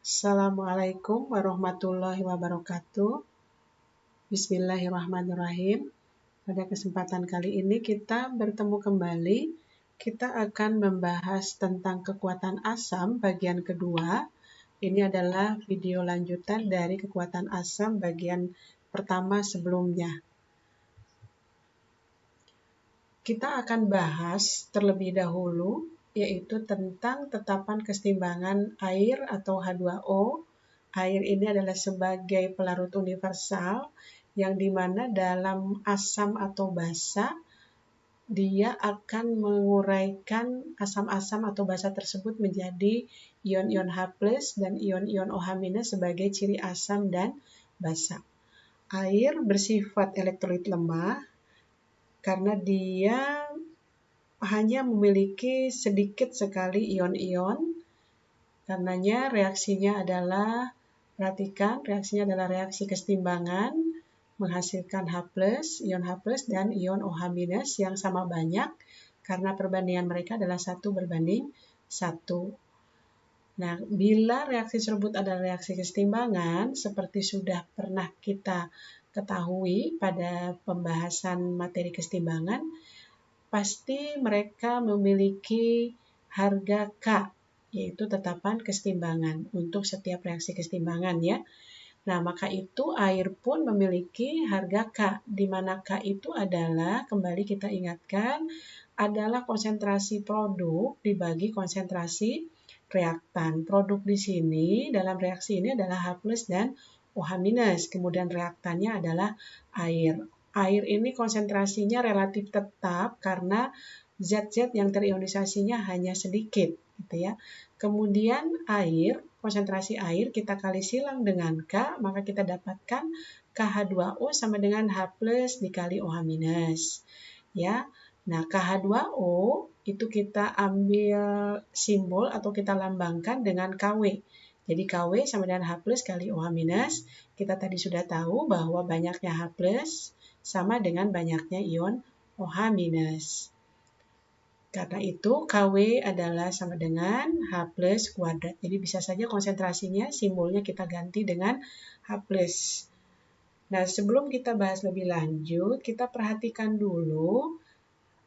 Assalamualaikum warahmatullahi wabarakatuh. Bismillahirrahmanirrahim. Pada kesempatan kali ini kita bertemu kembali. Kita akan membahas tentang kekuatan asam bagian kedua. Ini adalah video lanjutan dari kekuatan asam bagian pertama sebelumnya. Kita akan bahas terlebih dahulu yaitu tentang tetapan kesetimbangan air atau H2O. Air ini adalah sebagai pelarut universal yang dimana dalam asam atau basa dia akan menguraikan asam-asam atau basa tersebut menjadi ion-ion H+ dan ion-ion OH- sebagai ciri asam dan basa. Air bersifat elektrolit lemah karena dia hanya memiliki sedikit sekali ion-ion. Karenanya reaksinya adalah, perhatikan, reaksinya adalah reaksi kesetimbangan menghasilkan H+, ion H+, dan ion OH- yang sama banyak karena perbandingan mereka adalah 1:1. Nah, bila reaksi tersebut adalah reaksi kesetimbangan, seperti sudah pernah kita ketahui pada pembahasan materi kesetimbangan, pasti mereka memiliki harga K, yaitu tetapan kesetimbangan untuk setiap reaksi kesetimbangan ya. Nah, maka itu air pun memiliki harga K, di mana K itu adalah, kembali kita ingatkan, adalah konsentrasi produk dibagi konsentrasi reaktan. Produk di sini, dalam reaksi ini adalah H+ dan OH-, kemudian reaktannya adalah air. Air ini konsentrasinya relatif tetap karena zat-zat yang terionisasinya hanya sedikit, gitu ya. Kemudian air, konsentrasi air kita kali silang dengan K, maka kita dapatkan KH2O sama dengan H+ dikali OH-. Ya. Nah, KH2O itu kita ambil simbol atau kita lambangkan dengan KW. Jadi KW sama dengan H+ kali OH-. Kita tadi sudah tahu bahwa banyaknya H+ sama dengan banyaknya ion OH-. Karena itu KW adalah sama dengan H+ kuadrat. Jadi bisa saja konsentrasinya, simbolnya kita ganti dengan H+. Nah, sebelum kita bahas lebih lanjut, kita perhatikan dulu.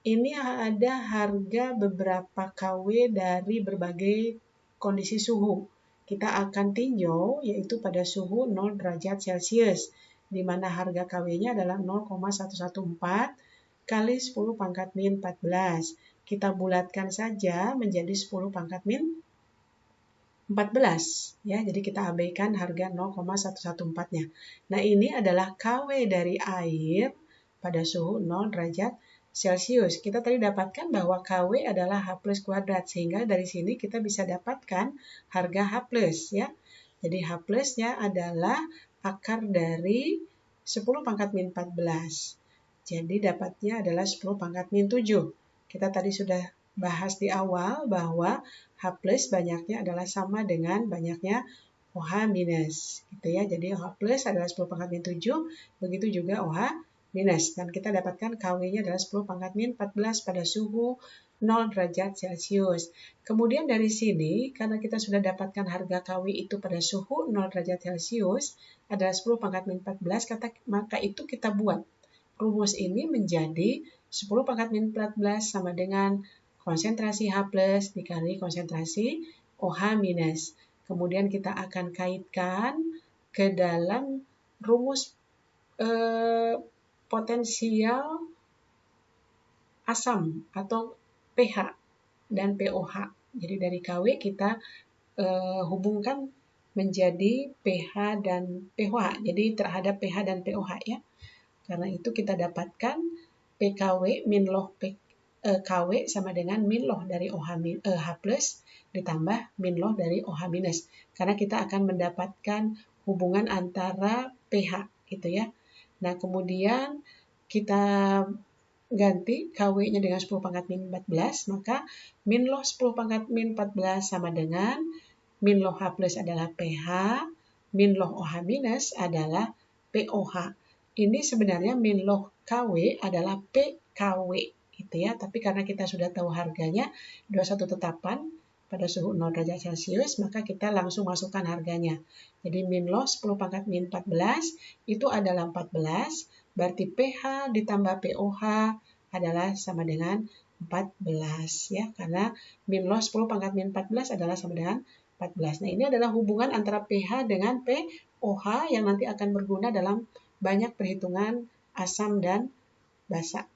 Ini ada harga beberapa KW dari berbagai kondisi suhu. Kita akan tinjau yaitu pada suhu 0 derajat Celcius, di mana harga KW-nya adalah 0,114 kali 10 pangkat min 14. Kita bulatkan saja menjadi 10 pangkat min 14. Ya, jadi kita abaikan harga 0,114-nya. Nah, ini adalah KW dari air pada suhu 0 derajat Celcius. Kita tadi dapatkan bahwa KW adalah H+ kuadrat, sehingga dari sini kita bisa dapatkan harga H+, ya. Jadi H+-nya adalah akar dari 10 pangkat min 14. Jadi dapatnya adalah 10 pangkat min 7. Kita tadi sudah bahas di awal bahwa H+ banyaknya adalah sama dengan banyaknya OH-, gitu ya. Jadi H+ adalah 10 pangkat min 7, begitu juga OH-. Dan kita dapatkan KW-nya adalah 10 pangkat min 14 pada suhu 0 derajat Celcius. Kemudian dari sini, karena kita sudah dapatkan harga KW itu pada suhu 0 derajat Celcius adalah 10 pangkat min 14, maka itu kita buat. Rumus ini menjadi 10 pangkat min 14 sama dengan konsentrasi H+ dikali konsentrasi OH-. Kemudian kita akan kaitkan ke dalam rumus potensial asam atau pH dan pOH. Jadi dari KW kita hubungkan menjadi pH dan pOH. Jadi terhadap pH dan pOH ya. Karena itu kita dapatkan PKW min log KW sama dengan min log dari H+ ditambah min log dari OH-. Karena kita akan mendapatkan hubungan antara pH gitu ya. Nah, kemudian kita ganti KW-nya dengan 10 pangkat min 14, maka min log 10 pangkat min 14 sama dengan min log H+ adalah pH, min log OH- adalah pOH. Ini sebenarnya min log KW adalah PKW gitu ya, tapi karena kita sudah tahu harganya 21 tetapan, pada suhu 0 derajat Celcius, maka kita langsung masukkan harganya. Jadi min log 10 pangkat min 14 itu adalah 14, berarti pH ditambah pOH adalah sama dengan 14 ya, karena min log 10 pangkat min 14 adalah sama dengan 14. Nah, ini adalah hubungan antara pH dengan pOH yang nanti akan berguna dalam banyak perhitungan asam dan basa.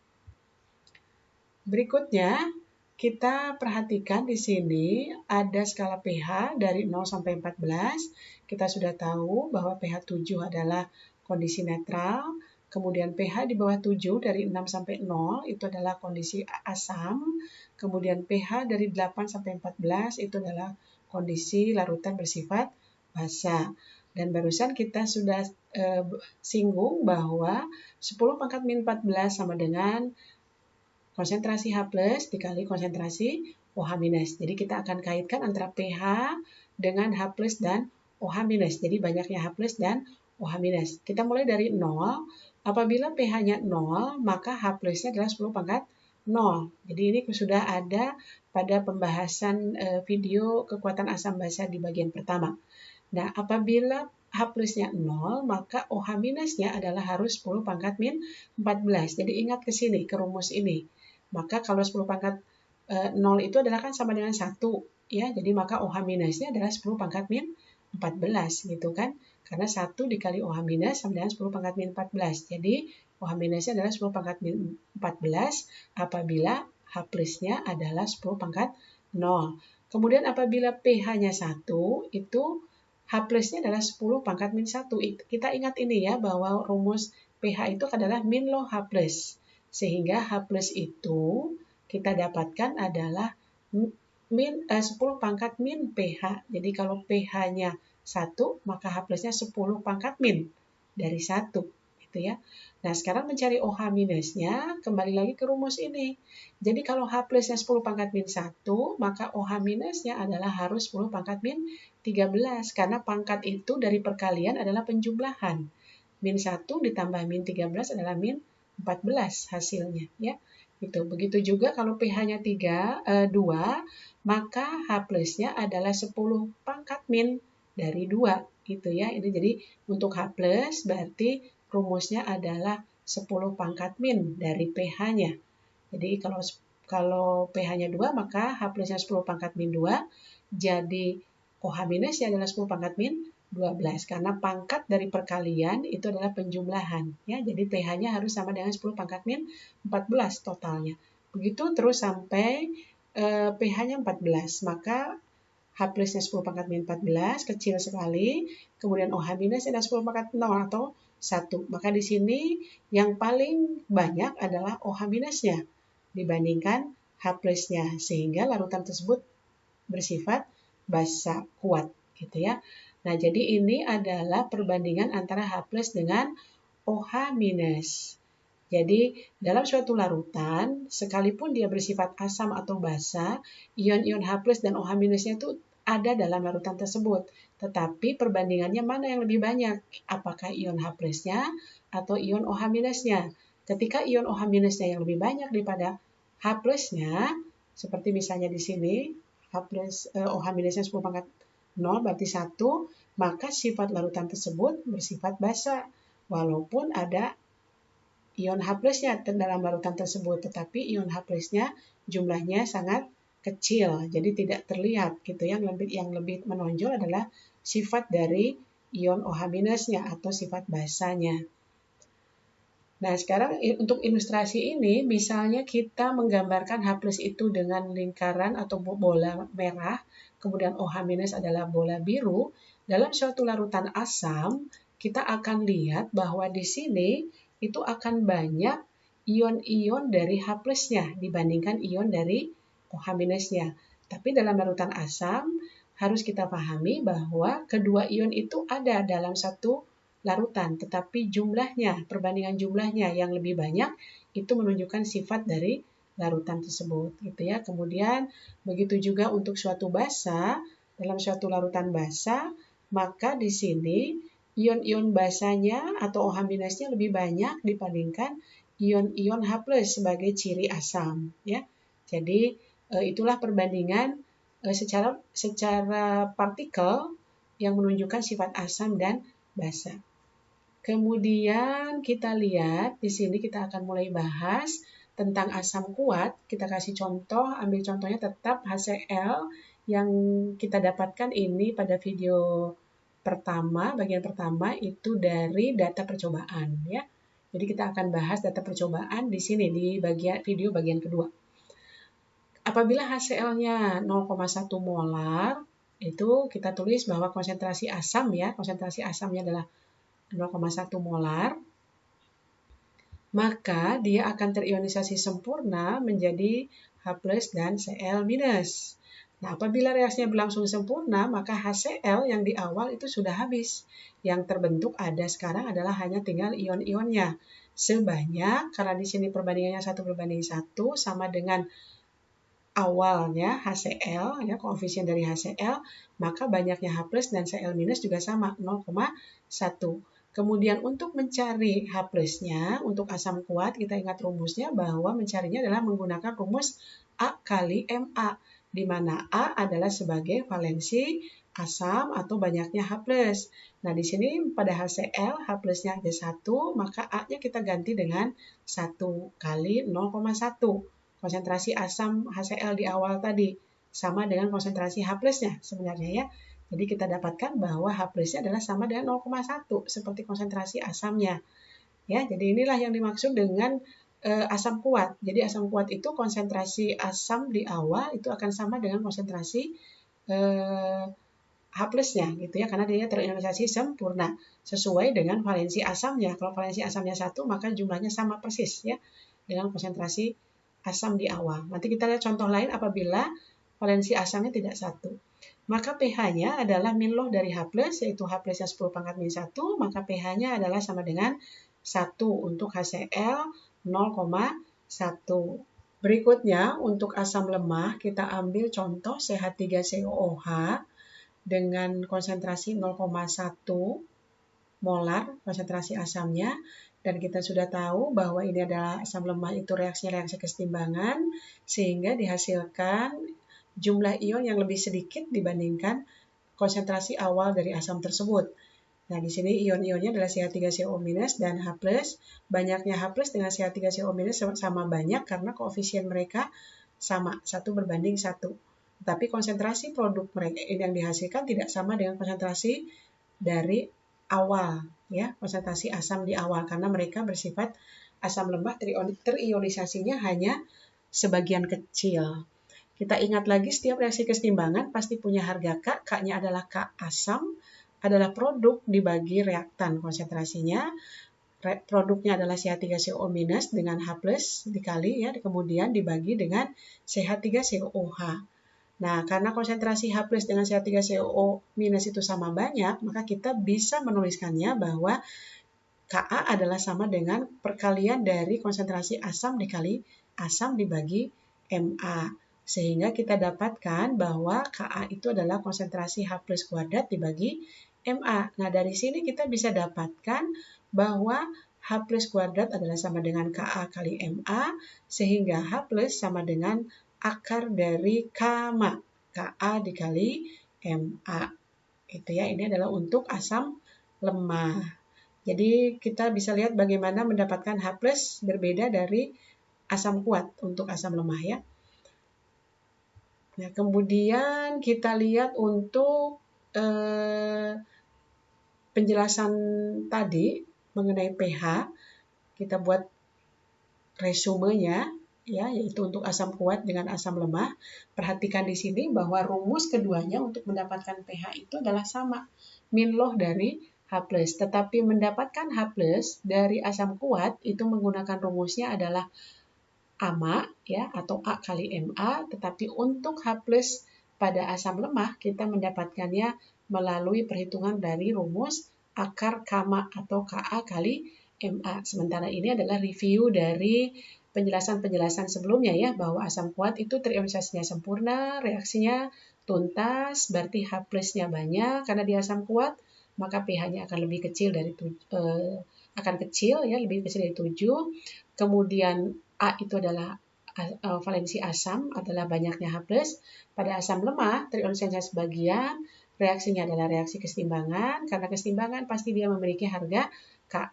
Berikutnya, kita perhatikan di sini ada skala pH dari 0 sampai 14. Kita sudah tahu bahwa pH 7 adalah kondisi netral. Kemudian pH di bawah 7 dari 6 sampai 0 itu adalah kondisi asam. Kemudian pH dari 8 sampai 14 itu adalah kondisi larutan bersifat basa. Dan barusan kita sudah singgung bahwa 10 pangkat min 14 sama dengan konsentrasi H+ dikali konsentrasi OH-. Jadi kita akan kaitkan antara pH dengan H+ dan OH-. Jadi banyaknya H+ dan OH-. Kita mulai dari 0. Apabila pH-nya 0, maka H+-nya adalah 10 pangkat 0. Jadi ini sudah ada pada pembahasan video kekuatan asam basa di bagian pertama. Nah, apabila H+-nya 0, maka OH-nya adalah harus 10 pangkat min 14. Jadi ingat ke sini, ke rumus ini. Maka kalau 10 pangkat 0 itu adalah kan sama dengan 1. Ya, jadi maka OH-nya adalah 10 pangkat min 14 gitu kan. Karena 1 dikali OH- sama dengan 10 pangkat min 14. Jadi OH-nya adalah 10 pangkat min 14 apabila H+-nya adalah 10 pangkat 0. Kemudian apabila pH-nya 1, itu H+-nya adalah 10 pangkat min 1. Kita ingat ini ya, bahwa rumus pH itu adalah min log H+. Sehingga H+ itu kita dapatkan adalah 10 pangkat min pH. Jadi kalau pH-nya 1, maka H+-nya 10 pangkat min dari 1. Gitu ya. Nah, sekarang mencari OH-nya, kembali lagi ke rumus ini. Jadi kalau H+-nya 10 pangkat min 1, maka OH-nya adalah harus 10 pangkat min 13. Karena pangkat itu dari perkalian adalah penjumlahan. Min 1 ditambah min 13 adalah min 14 hasilnya. Ya. Gitu. Begitu juga kalau pH-nya 2, maka H+-nya adalah 10 pangkat min dari 2. Gitu ya. Ini jadi untuk H+ berarti rumusnya adalah 10 pangkat min dari pH-nya. Jadi kalau pH-nya 2, maka H+-nya 10 pangkat min 2. Jadi OH-nya adalah 10 pangkat min 12. Karena pangkat dari perkalian itu adalah penjumlahan. Ya, jadi pH-nya harus sama dengan 10 pangkat min 14 totalnya. Begitu terus sampai pH-nya 14. Maka H+-nya 10 pangkat min 14, kecil sekali. Kemudian OH- adalah 10 pangkat 0 atau 1. Maka di sini yang paling banyak adalah OH-nya dibandingkan H+-nya. Sehingga larutan tersebut bersifat basa kuat. Gitu ya. Nah, jadi ini adalah perbandingan antara H+ dengan OH-. Jadi, dalam suatu larutan, sekalipun dia bersifat asam atau basa, ion-ion H+ dan OH-nya itu ada dalam larutan tersebut. Tetapi perbandingannya mana yang lebih banyak? Apakah ion H+-nya atau ion OH-nya? Ketika ion OH-nya yang lebih banyak daripada H+-nya, seperti misalnya di sini, OH-nya 10 pangkat 0 berarti 1, maka sifat larutan tersebut bersifat basa. Walaupun ada ion H+-nya dalam larutan tersebut, tetapi ion H+-nya jumlahnya sangat kecil, jadi tidak terlihat gitu. Yang lebih menonjol adalah sifat dari ion OH- atau sifat basanya. Nah, sekarang untuk ilustrasi ini, misalnya kita menggambarkan H+ itu dengan lingkaran atau bola merah, kemudian OH- adalah bola biru. Dalam suatu larutan asam, kita akan lihat bahwa di sini itu akan banyak ion-ion dari H+-nya dibandingkan ion dari OH-nya. Tapi dalam larutan asam, harus kita pahami bahwa kedua ion itu ada dalam satu larutan, tetapi jumlahnya, perbandingan jumlahnya yang lebih banyak itu menunjukkan sifat dari larutan tersebut, gitu ya. Kemudian begitu juga untuk suatu basa, dalam suatu larutan basa, maka di sini ion-ion basanya atau OH-nya lebih banyak dibandingkan ion-ion H+ sebagai ciri asam, ya. Jadi itulah perbandingan secara partikel yang menunjukkan sifat asam dan basa. Kemudian kita lihat di sini kita akan mulai bahas tentang asam kuat. Kita kasih contoh, ambil contohnya tetap HCl yang kita dapatkan ini pada video pertama, bagian pertama itu dari data percobaan ya. Jadi kita akan bahas data percobaan di sini di video bagian kedua. Apabila HCl-nya 0,1 molar, itu kita tulis bahwa konsentrasi asam ya, konsentrasi asamnya adalah 0,1 molar, maka dia akan terionisasi sempurna menjadi H+ dan Cl-. Nah, apabila reaksinya berlangsung sempurna, maka HCl yang di awal itu sudah habis. Yang terbentuk ada sekarang adalah hanya tinggal ion-ionnya. Sebanyak, karena di sini perbandingannya 1:1 sama dengan awalnya HCl, ya, koefisien dari HCl, maka banyaknya H+ dan Cl- juga sama, 0,1. Kemudian untuk mencari H+-nya, untuk asam kuat, kita ingat rumusnya bahwa mencarinya adalah menggunakan rumus A kali Ma, di mana A adalah sebagai valensi asam atau banyaknya H+. Nah, di sini pada HCl, H+-nya ada 1, maka A-nya kita ganti dengan 1 kali 0,1. Konsentrasi asam HCl di awal tadi sama dengan konsentrasi H+-nya sebenarnya ya. Jadi kita dapatkan bahwa H+-nya adalah sama dengan 0,1 seperti konsentrasi asamnya. Ya, jadi inilah yang dimaksud dengan asam kuat. Jadi asam kuat itu konsentrasi asam di awal itu akan sama dengan konsentrasi H+-nya gitu ya, karena dia terionisasi sempurna sesuai dengan valensi asamnya. Kalau valensi asamnya 1, maka jumlahnya sama persis ya dengan konsentrasi asam di awal. Nanti kita lihat contoh lain apabila valensi asamnya tidak 1. Maka pH-nya adalah min log dari H+, yaitu H+-nya 10⁻⁻1, maka pH-nya adalah sama dengan 1 untuk HCl 0,1. Berikutnya, untuk asam lemah, kita ambil contoh CH3COOH dengan konsentrasi 0,1 molar konsentrasi asamnya, dan kita sudah tahu bahwa ini adalah asam lemah itu reaksinya reaksi kesetimbangan, sehingga dihasilkan jumlah ion yang lebih sedikit dibandingkan konsentrasi awal dari asam tersebut. Nah, di sini ion-ionnya adalah CH3CO- dan H+. Banyaknya H+ dengan CH3CO- sama banyak karena koefisien mereka sama, 1:1. Tapi konsentrasi produk mereka yang dihasilkan tidak sama dengan konsentrasi dari awal, ya, konsentrasi asam di awal karena mereka bersifat asam lemah, terionisasinya hanya sebagian kecil. Kita ingat lagi setiap reaksi kesetimbangan pasti punya harga K. K-nya adalah K asam, adalah produk dibagi reaktan konsentrasinya. Produknya adalah CH3CO- dengan H+ dikali ya, kemudian dibagi dengan CH3COOH. Nah, karena konsentrasi H+ dengan CH3CO- itu sama banyak, maka kita bisa menuliskannya bahwa Ka adalah sama dengan perkalian dari konsentrasi asam dikali asam dibagi Ma. Sehingga kita dapatkan bahwa Ka itu adalah konsentrasi H+ kuadrat dibagi Ma. Nah, dari sini kita bisa dapatkan bahwa H+ kuadrat adalah sama dengan Ka kali Ma, sehingga H+ sama dengan akar dari Kma. Ka dikali Ma. Itu ya, ini adalah untuk asam lemah. Jadi kita bisa lihat bagaimana mendapatkan H+ berbeda dari asam kuat untuk asam lemah ya. Nah, kemudian kita lihat untuk penjelasan tadi mengenai pH, kita buat resumenya ya, yaitu untuk asam kuat dengan asam lemah. Perhatikan di sini bahwa rumus keduanya untuk mendapatkan pH itu adalah sama, min log dari H+. Tetapi mendapatkan H+ dari asam kuat itu menggunakan rumusnya adalah AMA ya, atau A kali Ma, tetapi untuk H+ pada asam lemah kita mendapatkannya melalui perhitungan dari rumus akar Kma atau Ka kali Ma. Sementara ini adalah review dari penjelasan-penjelasan sebelumnya ya, bahwa asam kuat itu terionisasinya sempurna, reaksinya tuntas, berarti H+-nya banyak karena dia asam kuat, maka pH-nya akan lebih kecil dari lebih kecil dari 7. Kemudian A itu adalah valensi asam adalah banyaknya H+. Pada asam lemah, triionsensia sebagian, reaksinya adalah reaksi kesetimbangan. Karena kesetimbangan pasti dia memiliki harga Ka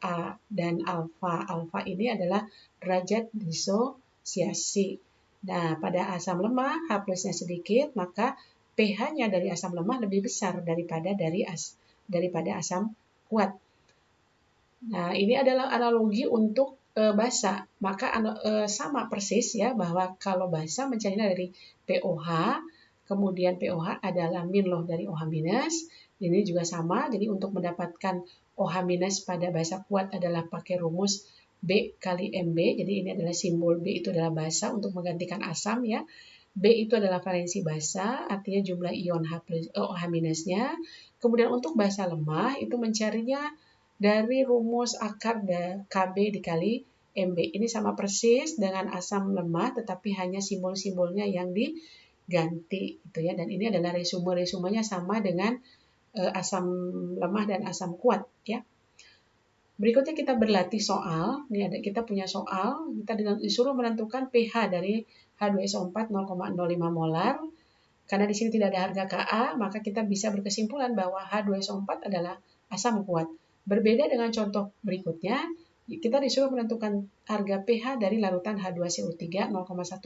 dan alfa. Alfa ini adalah derajat disosiasi. Nah, pada asam lemah H+-nya sedikit, maka pH-nya dari asam lemah lebih besar daripada asam kuat. Nah, ini adalah analogi untuk basa. Maka sama persis ya, bahwa kalau basa mencarinya dari POH, kemudian POH adalah min loh dari OH minus. Ini juga sama, jadi untuk mendapatkan OH minus pada basa kuat adalah pakai rumus B kali MB. Jadi ini adalah simbol B itu adalah basa untuk menggantikan asam ya. B itu adalah valensi basa, artinya jumlah ion OH minusnya. Kemudian untuk basa lemah itu mencarinya dari rumus akar KB dikali MB. Ini sama persis dengan asam lemah, tetapi hanya simbol-simbolnya yang diganti gitu ya. Dan ini adalah resumenya sama dengan asam lemah dan asam kuat ya. Berikutnya kita berlatih soal. Ini kita punya soal, kita disuruh menentukan pH dari H2SO4 0,05 molar. Karena di sini tidak ada harga Ka, maka kita bisa berkesimpulan bahwa H2SO4 adalah asam kuat. Berbeda dengan contoh berikutnya, kita disuruh menentukan harga pH dari larutan H2CO3 0,1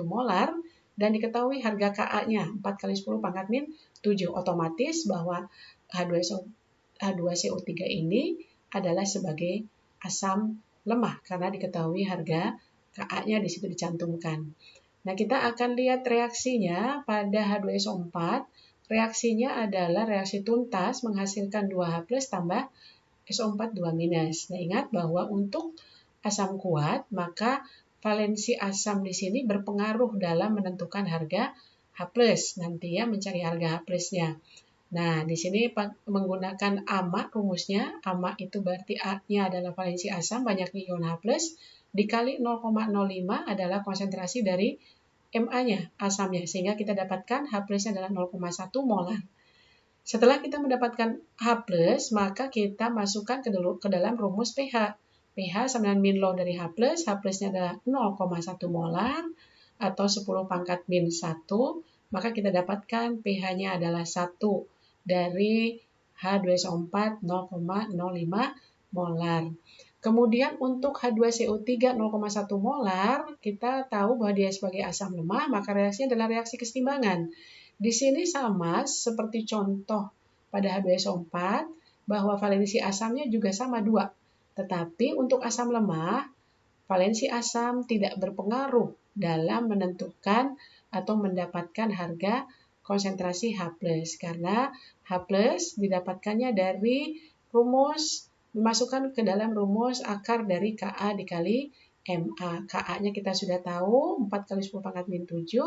molar dan diketahui harga Ka-nya 4 kali 10 pangkat min 7. Otomatis bahwa H2CO3 ini adalah sebagai asam lemah karena diketahui harga Ka-nya di situ dicantumkan. Nah, kita akan lihat reaksinya pada H2SO4. Reaksinya adalah reaksi tuntas menghasilkan 2H+ tambah SO4 2-. Nah, ingat bahwa untuk asam kuat, maka valensi asam di sini berpengaruh dalam menentukan harga H+. Nanti ya mencari harga H+-nya. Nah, di sini menggunakan AMA rumusnya. AMA itu berarti A-nya adalah valensi asam, banyaknya ion H+, dikali 0,05 adalah konsentrasi dari Ma-nya, asamnya. Sehingga kita dapatkan H+-nya adalah 0,1 molar. Setelah kita mendapatkan H+, maka kita masukkan ke dalam rumus pH. pH sama dengan min loh dari H+, H+-nya adalah 0,1 molar atau 10 pangkat min 1, maka kita dapatkan pH-nya adalah 1 dari H2SO4 0,05 molar. Kemudian untuk H2CO3 0,1 molar, kita tahu bahwa dia sebagai asam lemah, maka reaksinya adalah reaksi kesetimbangan. Di sini sama seperti contoh pada H2SO4, bahwa valensi asamnya juga sama 2. Tetapi untuk asam lemah, valensi asam tidak berpengaruh dalam menentukan atau mendapatkan harga konsentrasi H+. Karena H+ didapatkannya dari rumus, dimasukkan ke dalam rumus akar dari Ka dikali Ma. Ka-nya kita sudah tahu, 4 kali 10 pangkat min 7,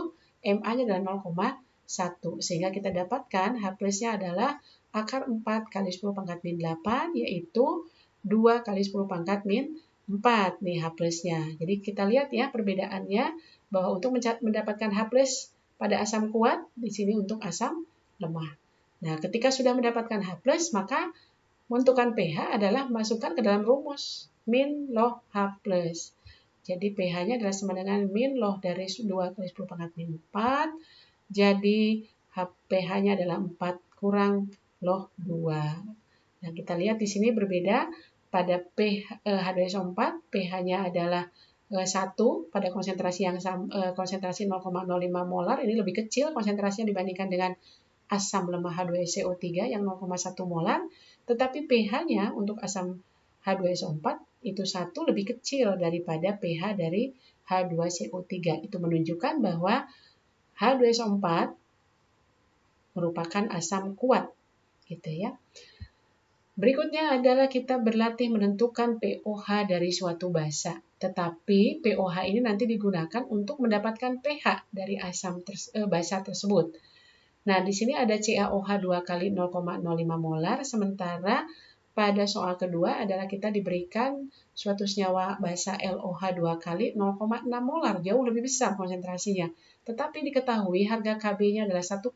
Ma-nya adalah 0,1. Sehingga kita dapatkan H+-nya adalah akar 4 kali 10 pangkat min 8, yaitu 2 kali 10 pangkat min 4 nih H+-nya. Jadi kita lihat ya perbedaannya, bahwa untuk mendapatkan H+ pada asam kuat, di sini untuk asam lemah. Nah, ketika sudah mendapatkan H+, maka menentukan pH adalah masukkan ke dalam rumus min loh H+. Jadi pH-nya adalah sama dengan min loh dari 2 kali 10 pangkat min 4. Jadi pH-nya adalah 4 kurang loh 2. Nah, kita lihat di sini berbeda. Pada H2SO4, pH-nya adalah 1 pada konsentrasi yang konsentrasi 0,05 molar. Ini lebih kecil konsentrasinya dibandingkan dengan asam lemah H2CO3 yang 0,1 molar. Tetapi pH-nya untuk asam H2SO4 itu 1 lebih kecil daripada pH dari H2CO3. Itu menunjukkan bahwa H2SO4 merupakan asam kuat, gitu ya. Berikutnya adalah kita berlatih menentukan pOH dari suatu basa. Tetapi pOH ini nanti digunakan untuk mendapatkan pH dari basa tersebut. Nah, di sini ada CaOH 2 kali 0,05 molar, sementara pada soal kedua adalah kita diberikan suatu senyawa basa LOH 2 kali 0,6 molar, jauh lebih besar konsentrasinya. Tetapi diketahui harga Kb-nya adalah 1,5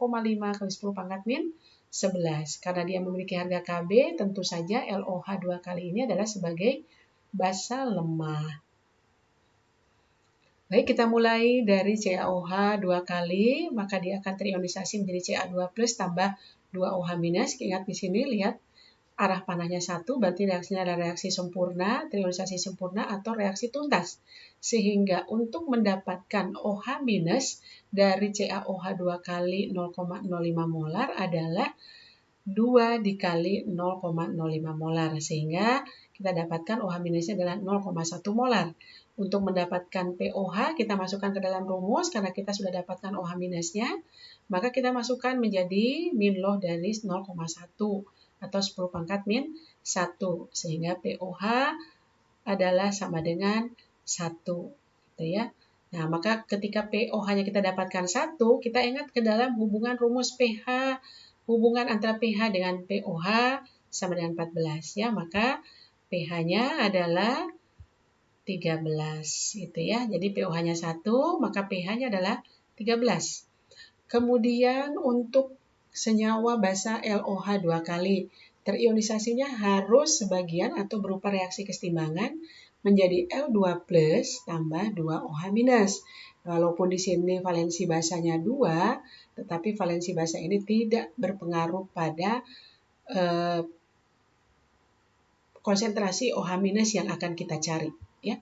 kali 10 pangkat min 11. Karena dia memiliki harga Kb, tentu saja LOH 2 kali ini adalah sebagai basa lemah. Baik, kita mulai dari CaOH 2 kali, maka dia akan terionisasi menjadi Ca2 plus tambah 2OH minus. Ingat di sini, lihat arah panahnya 1, berarti reaksinya adalah reaksi sempurna, terionisasi sempurna atau reaksi tuntas. Sehingga untuk mendapatkan OH minus dari CaOH 2 kali 0,05 molar adalah 2 dikali 0,05 molar. Sehingga kita dapatkan OH minusnya adalah 0,1 molar. Untuk mendapatkan POH, kita masukkan ke dalam rumus karena kita sudah dapatkan OH minusnya. Maka kita masukkan menjadi min log dari 0,1 atau 10 pangkat min 1. Sehingga POH adalah sama dengan 1. Gitu ya. Nah, maka ketika POH-nya kita dapatkan 1, kita ingat ke dalam hubungan rumus pH, hubungan antara pH dengan POH sama dengan 14 ya, maka pH-nya adalah 13 gitu ya. Jadi POH-nya 1, maka pH-nya adalah 13. Kemudian untuk senyawa basa LOH 2 kali, terionisasinya harus sebagian atau berupa reaksi kesetimbangan menjadi L2 plus tambah 2OH minus. Walaupun di sini valensi basanya 2, tetapi valensi basa ini tidak berpengaruh pada konsentrasi OH minus yang akan kita cari. Ya.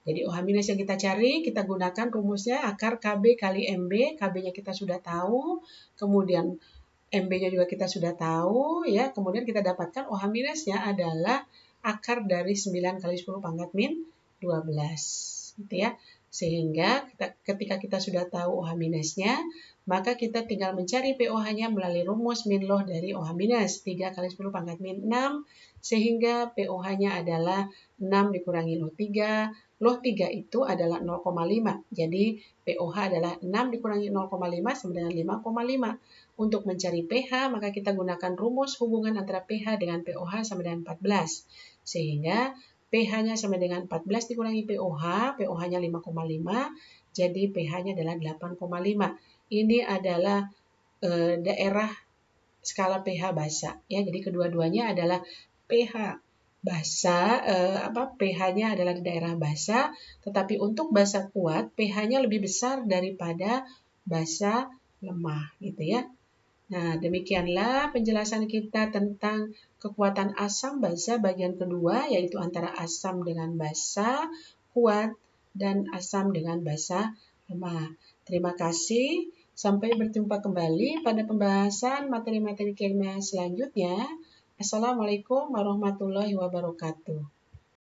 Jadi OH minus yang kita cari, kita gunakan rumusnya akar KB kali MB. KB-nya kita sudah tahu, kemudian MB-nya juga kita sudah tahu, ya. Kemudian kita dapatkan OH minusnya adalah akar dari 9 kali 10 pangkat min 12. Gitu ya. Sehingga ketika kita sudah tahu OH minusnya, maka kita tinggal mencari POH-nya melalui rumus min log dari OH minus. 3 kali 10 pangkat min 6, sehingga POH-nya adalah 6 dikurangi log 3. Log 3 itu adalah 0,5. Jadi POH adalah 6 dikurangi 0,5 sama dengan 5,5. Untuk mencari pH, maka kita gunakan rumus hubungan antara pH dengan POH sama dengan 14. Sehingga pH-nya sama dengan 14 dikurangi POH, POH-nya 5,5, jadi pH-nya adalah 8,5. Ini adalah daerah skala pH basa. Ya, jadi kedua-duanya adalah pH basa, pH-nya adalah di daerah basa, tetapi untuk basa kuat, pH-nya lebih besar daripada basa lemah, gitu ya. Nah, demikianlah penjelasan kita tentang kekuatan asam basa bagian kedua, yaitu antara asam dengan basa kuat dan asam dengan basa lemah. Terima kasih. Sampai berjumpa kembali pada pembahasan materi-materi kimia selanjutnya. Assalamualaikum warahmatullahi wabarakatuh.